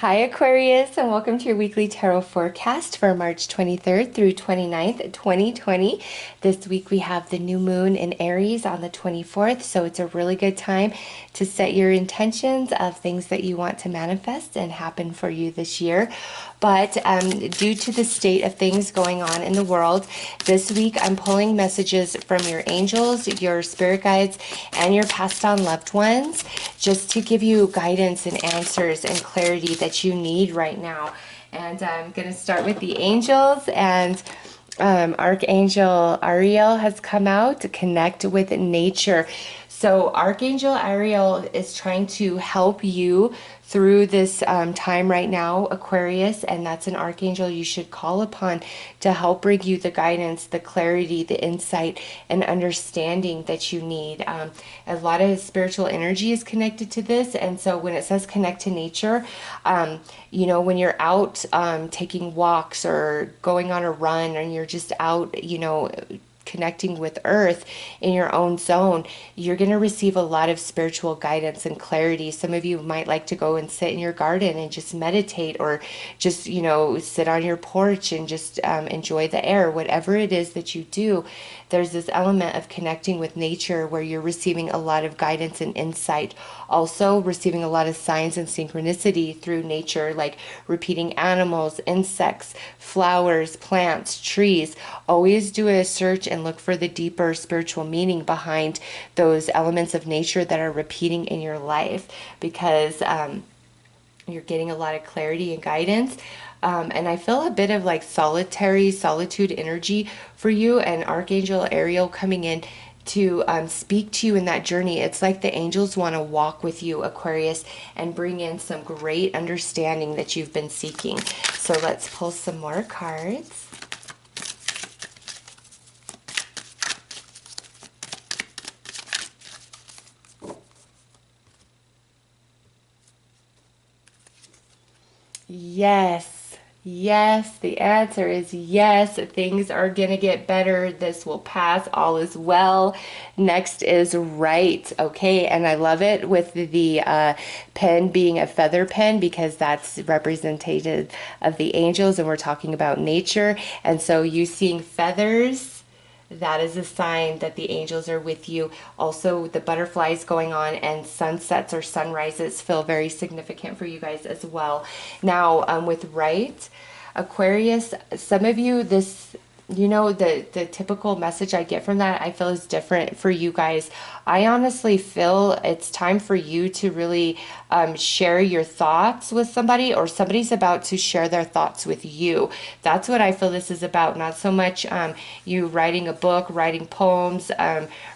Hi Aquarius, and welcome to your weekly tarot forecast for March 23rd through 29th, 2020. This week we have the new moon in Aries on the 24th, so it's a really good time to set your intentions of things that you want to manifest and happen for you this year. But due to the state of things going on in the world, this week I'm pulling messages from your angels, your spirit guides, and your passed on loved ones, just to give you guidance and answers and clarity that you need right now. And I'm going to start with the angels, and Archangel Ariel has come out to connect with nature. So Archangel Ariel is trying to help you through this time right now, Aquarius, and that's an archangel you should call upon to help bring you the guidance, the clarity, the insight, and understanding that you need. A lot of spiritual energy is connected to this, and so when it says connect to nature, you know, when you're out taking walks or going on a run, and you're just out, you know, connecting with earth in your own zone, you're going to receive a lot of spiritual guidance and clarity. Some of you might like to go and sit in your garden and just meditate, or just, you know, sit on your porch and just enjoy the air. Whatever it is that you do, there's this element of connecting with nature where you're receiving a lot of guidance and insight. Also receiving a lot of signs and synchronicity through nature, like repeating animals, insects, flowers, plants, trees. Always do a search and look for the deeper spiritual meaning behind those elements of nature that are repeating in your life, because you're getting a lot of clarity and guidance. And I feel a bit of like solitude energy for you, and Archangel Ariel coming in to speak to you in that journey. It's like the angels want to walk with you, Aquarius, and bring in some great understanding that you've been seeking. So let's pull some more cards. Yes, yes, the answer is yes. Things are going to get better. This will pass. All is well. Next is right. Okay, and I love it with the pen being a feather pen, because that's representative of the angels, and we're talking about nature. And so you seeing feathers, that is a sign that the angels are with you. Also, the butterflies going on, and sunsets or sunrises feel very significant for you guys as well. Now, with right, Aquarius, some of you, this, you know, the typical message I get from that, I feel is different for you guys. I honestly feel it's time for you to really share your thoughts with somebody, or somebody's about to share their thoughts with you. That's what I feel this is about. Not so much you writing a book, writing poems,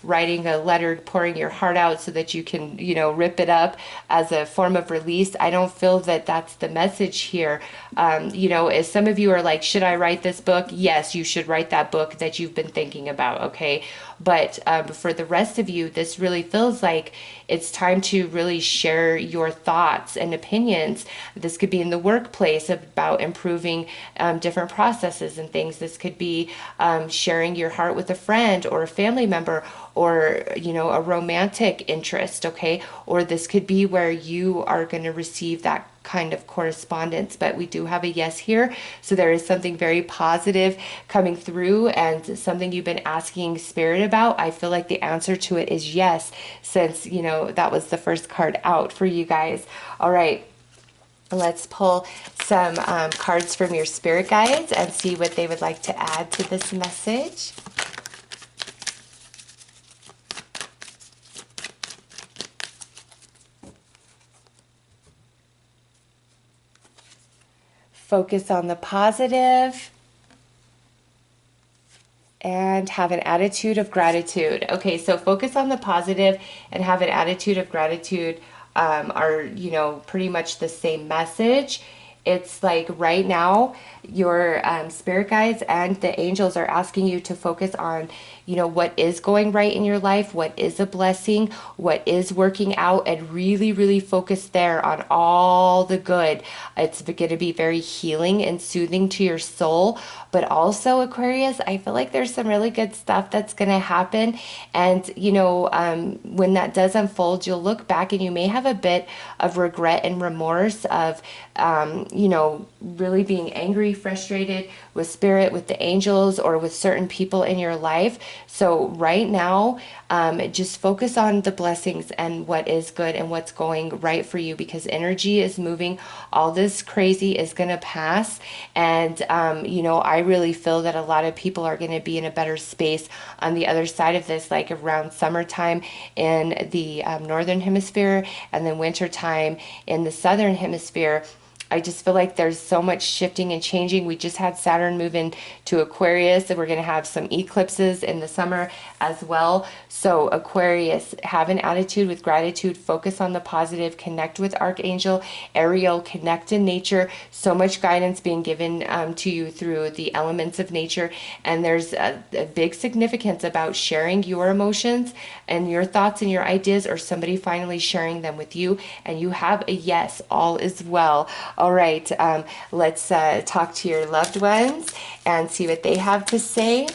writing a letter, pouring your heart out so that you can, you know, rip it up as a form of release. I don't feel that that's the message here. You know, as some of you are like, should I write this book? Yes, you should write that book that you've been thinking about, okay? But for the rest of you, this really feels like it's time to really share your thoughts and opinions. This could be in the workplace about improving different processes and things. This could be sharing your heart with a friend or a family member, or, you know, a romantic interest, okay? Or this could be where you are going to receive that kind of correspondence. But we do have a yes here, so there is something very positive coming through, and something you've been asking spirit about. I feel like the answer to it is yes, since, you know, that was the first card out for you guys. All right, let's pull some cards from your spirit guides and see what they would like to add to this message. Focus on the positive and have an attitude of gratitude. Okay, so focus on the positive and have an attitude of gratitude are, you know, pretty much the same message. it's like right now your spirit guides and the angels are asking you to focus on, you know, what is going right in your life, what is a blessing, what is working out, and really, really focus there on all the good. It's going to be very healing and soothing to your soul. But also, Aquarius, I feel like there's some really good stuff that's going to happen. And, you know, when that does unfold, you'll look back and you may have a bit of regret and remorse of, you know, really being angry, frustrated with spirit, with the angels, or with certain people in your life. So right now, just focus on the blessings and what is good and what's going right for you, because energy is moving. All this crazy is going to pass. And, you know, I really feel that a lot of people are going to be in a better space on the other side of this, like around summertime in the northern hemisphere and then wintertime in the southern hemisphere. I just feel like there's so much shifting and changing. We just had Saturn move into Aquarius, and we're going to have some eclipses in the summer as well. So Aquarius, have an attitude with gratitude, focus on the positive, connect with Archangel Ariel, connect in nature. So much guidance being given to you through the elements of nature. And there's a big significance about sharing your emotions and your thoughts and your ideas, or somebody finally sharing them with you. And you have a yes, all is well. All right, let's talk to your loved ones and see what they have to say.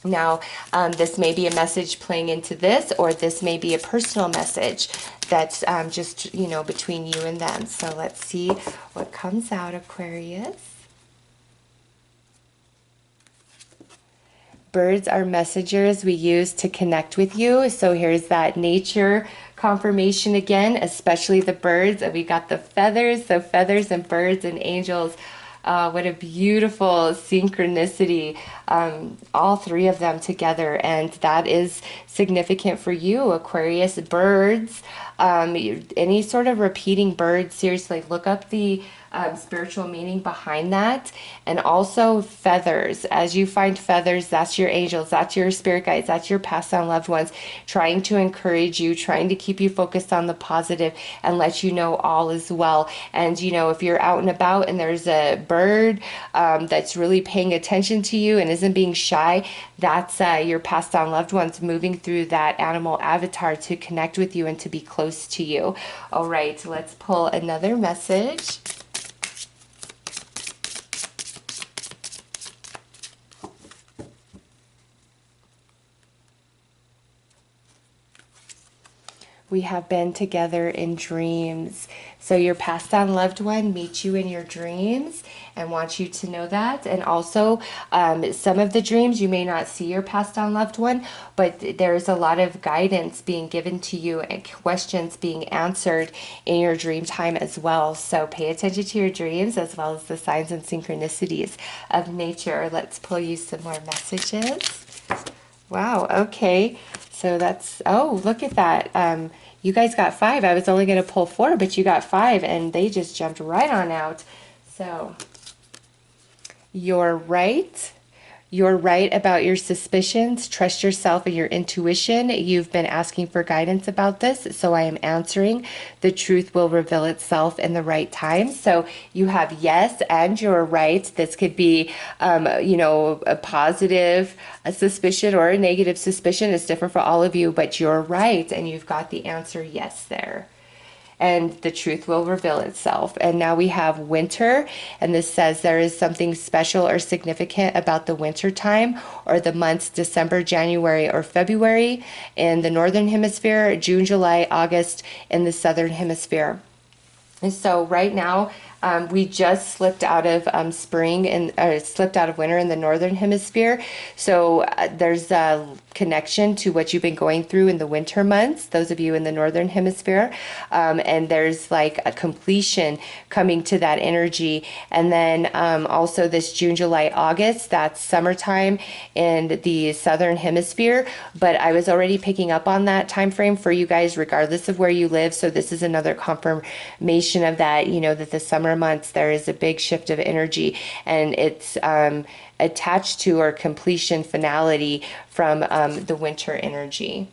Now, this may be a message playing into this, or this may be a personal message that's just, you know, between you and them. So let's see what comes out, Aquarius. Birds are messengers we use to connect with you. So here's that nature confirmation again, especially the birds. And we got the feathers, so feathers and birds and angels. What a beautiful synchronicity, all three of them together. And that is significant for you, Aquarius. Birds, any sort of repeating bird, seriously, look up the spiritual meaning behind that. And also feathers. As you find feathers, that's your angels, that's your spirit guides, that's your passed on loved ones, trying to encourage you, trying to keep you focused on the positive and let you know all is well. And, you know, if you're out and about and there's a bird that's really paying attention to you and isn't being shy, that's your passed on loved ones moving through that animal avatar to connect with you and to be close to you. All right, let's pull another message. We have been together in dreams. So your passed on loved one meets you in your dreams and wants you to know that. And also, some of the dreams, you may not see your passed on loved one, but there's a lot of guidance being given to you and questions being answered in your dream time as well. So pay attention to your dreams as well as the signs and synchronicities of nature. Let's pull you some more messages. Wow, okay. So that's, oh, look at that. You guys got 5. I was only going to pull 4, but you got 5, and they just jumped right on out. So, you're right. You're right about your suspicions. Trust yourself and your intuition. You've been asking for guidance about this, so I am answering. The truth will reveal itself in the right time. So you have yes, and you're right. This could be, you know, a positive suspicion or a negative suspicion. It's different for all of you, but you're right, and you've got the answer yes there. And the truth will reveal itself. And now we have winter, and this says there is something special or significant about the winter time or the months December, January, or February in the northern hemisphere, June, July, August in the southern hemisphere. And so right now, we just slipped out of spring and slipped out of winter in the northern hemisphere. So there's a connection to what you've been going through in the winter months, those of you in the northern hemisphere. And there's like a completion coming to that energy. And then also this June, July, August, that's summertime in the southern hemisphere. But I was already picking up on that time frame for you guys, regardless of where you live. So this is another confirmation of that, you know, that the summer months there is a big shift of energy, and it's attached to or completion finality from the winter energy.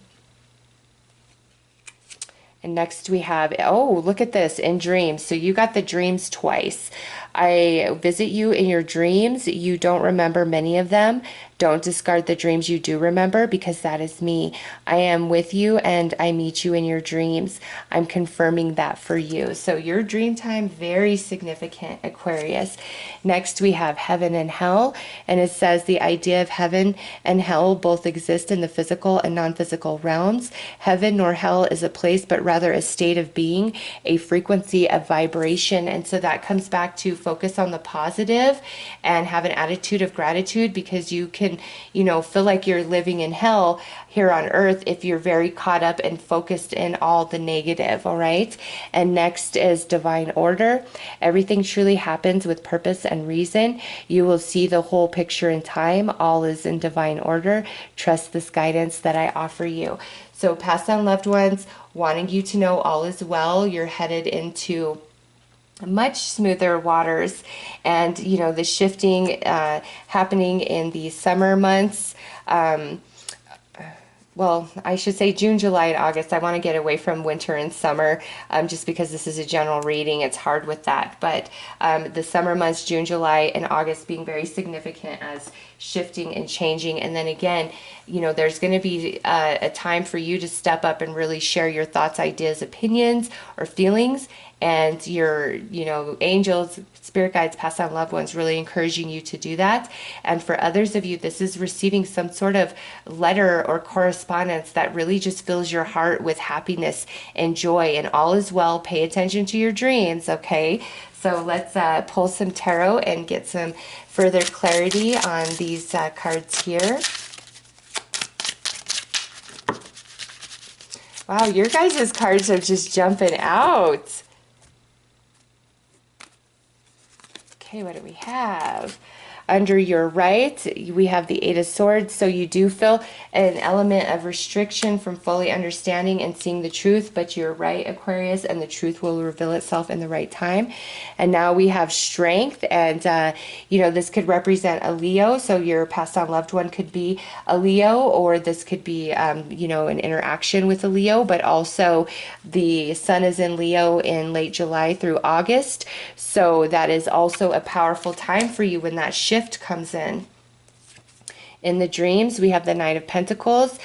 And next we have, oh, look at this, in dreams. So you got the dreams twice. I visit you in your dreams. You don't remember many of them. Don't discard the dreams you do remember, because that is me. I am with you and I meet you in your dreams. I'm confirming that for you. So your dream time, very significant, Aquarius. Next we have heaven and hell. And it says the idea of heaven and hell both exist in the physical and non-physical realms. Heaven nor hell is a place, but rather a state of being, a frequency of vibration. And so that comes back to focus on the positive and have an attitude of gratitude, because you can, feel like you're living in hell here on earth if you're very caught up and focused in all the negative. All right. And next is divine order. Everything truly happens with purpose and reason. You will see the whole picture in time. All is in divine order. Trust this guidance that I offer you. So pass on, loved ones, wanting you to know all is well. You're headed into much smoother waters, and the shifting happening in the summer months. Well, I should say June, July, and August. I want to get away from winter and summer, just because this is a general reading. It's hard with that. But the summer months, June, July, and August, being very significant as shifting and changing. And then again, there's going to be a time for you to step up and really share your thoughts, ideas, opinions, or feelings. And your, angels, spirit guides, past on loved ones really encouraging you to do that. And for others of you, this is receiving some sort of letter or correspondence that really just fills your heart with happiness and joy, and all is well. Pay attention to your dreams, okay? So let's pull some tarot and get some further clarity on these cards here. Wow, your guys' cards are just jumping out. Okay, what do we have? Under your right, we have the Eight of Swords. So you do feel an element of restriction from fully understanding and seeing the truth, but you're right, Aquarius, and the truth will reveal itself in the right time. And now we have Strength, and this could represent a Leo. So your passed on loved one could be a Leo, or this could be an interaction with a Leo, but also the sun is in Leo in late July through August. So that is also a powerful time for you when that shift comes in. In the dreams, we have the Knight of Pentacles.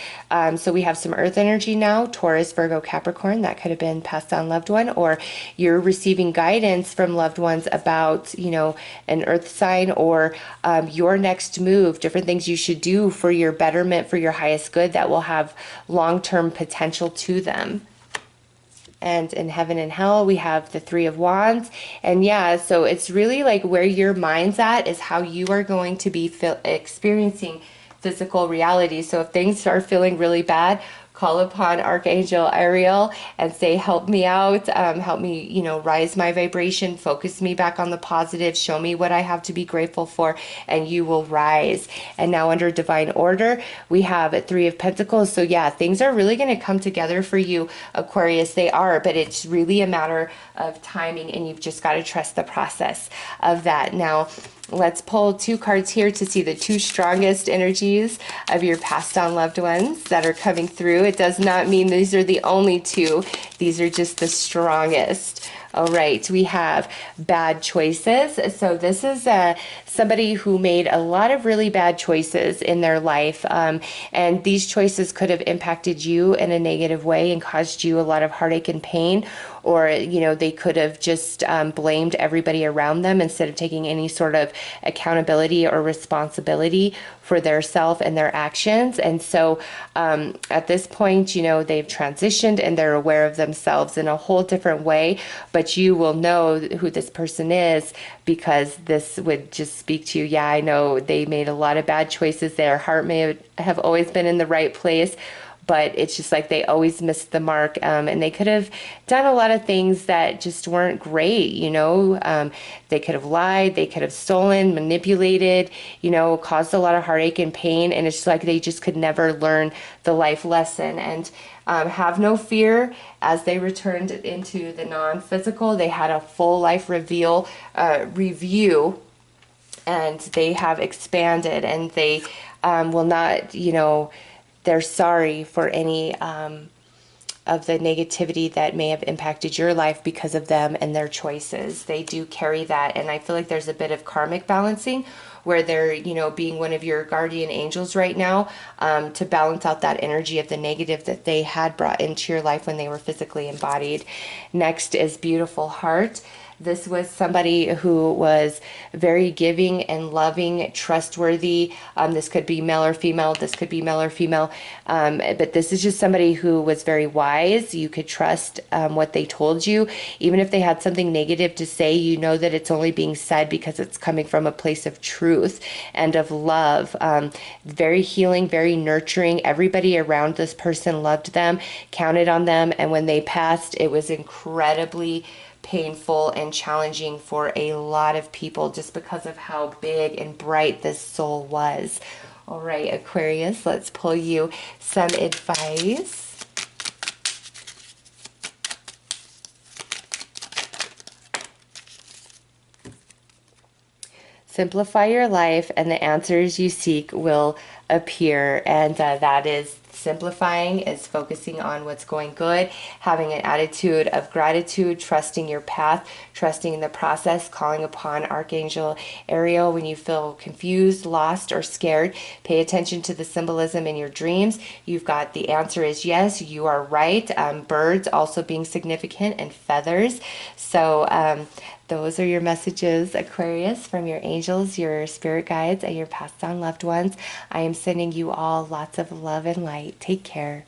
So we have some earth energy now, Taurus, Virgo, Capricorn. That could have been passed on loved one, or you're receiving guidance from loved ones about, an earth sign, or your next move, different things you should do for your betterment, for your highest good, that will have long-term potential to them. And in heaven and hell, we have the Three of Wands. And yeah, so it's really like where your mind's at is how you are going to be experiencing physical reality. So if things are feeling really bad, call upon Archangel Ariel and say, help me out, help me, rise my vibration, focus me back on the positive, show me what I have to be grateful for, and you will rise. And now under divine order, we have a Three of Pentacles. So yeah, things are really going to come together for you, Aquarius. They are, but it's really a matter of timing, and you've just got to trust the process of that. Now, let's pull two cards here to see the two strongest energies of your passed on loved ones that are coming through. It does not mean these are the only two. These are just the strongest. All right, we have bad choices. So this is somebody who made a lot of really bad choices in their life. And these choices could have impacted you in a negative way and caused you a lot of heartache and pain. Or, they could have just blamed everybody around them instead of taking any sort of accountability or responsibility for their self and their actions. And so at this point, they've transitioned and they're aware of themselves in a whole different way. But you will know who this person is, because this would just speak to you. Yeah, I know they made a lot of bad choices. Their heart may have always been in the right place, but it's just like they always missed the mark, and they could have done a lot of things that just weren't great. They could have lied, they could have stolen, manipulated, caused a lot of heartache and pain, and it's like they just could never learn the life lesson. And have no fear, as they returned into the non-physical, they had a full life review, and they have expanded, and they will not, they're sorry for any of the negativity that may have impacted your life because of them and their choices. They do carry that, and I feel like there's a bit of karmic balancing where they're, you know, being one of your guardian angels right now, to balance out that energy of the negative that they had brought into your life when they were physically embodied. Next is Beautiful Heart. This was somebody who was very giving and loving, trustworthy. This could be male or female. This could be male or female. But this is just somebody who was very wise. You could trust what they told you. Even if they had something negative to say, you know that it's only being said because it's coming from a place of truth and of love. Very healing, very nurturing. Everybody around this person loved them, counted on them. And when they passed, it was incredibly painful and challenging for a lot of people just because of how big and bright this soul was. All right, Aquarius, let's pull you some advice. Simplify your life and the answers you seek will appear. And that is simplifying, is focusing on what's going good, having an attitude of gratitude, trusting your path, trusting the process, calling upon Archangel Ariel when you feel confused, lost, or scared. Pay attention to the symbolism in your dreams. You've got the answer is yes, you are right. Birds also being significant, and feathers. So those are your messages, Aquarius, from your angels, your spirit guides, and your passed on loved ones. I am sending you all lots of love and light. Take care.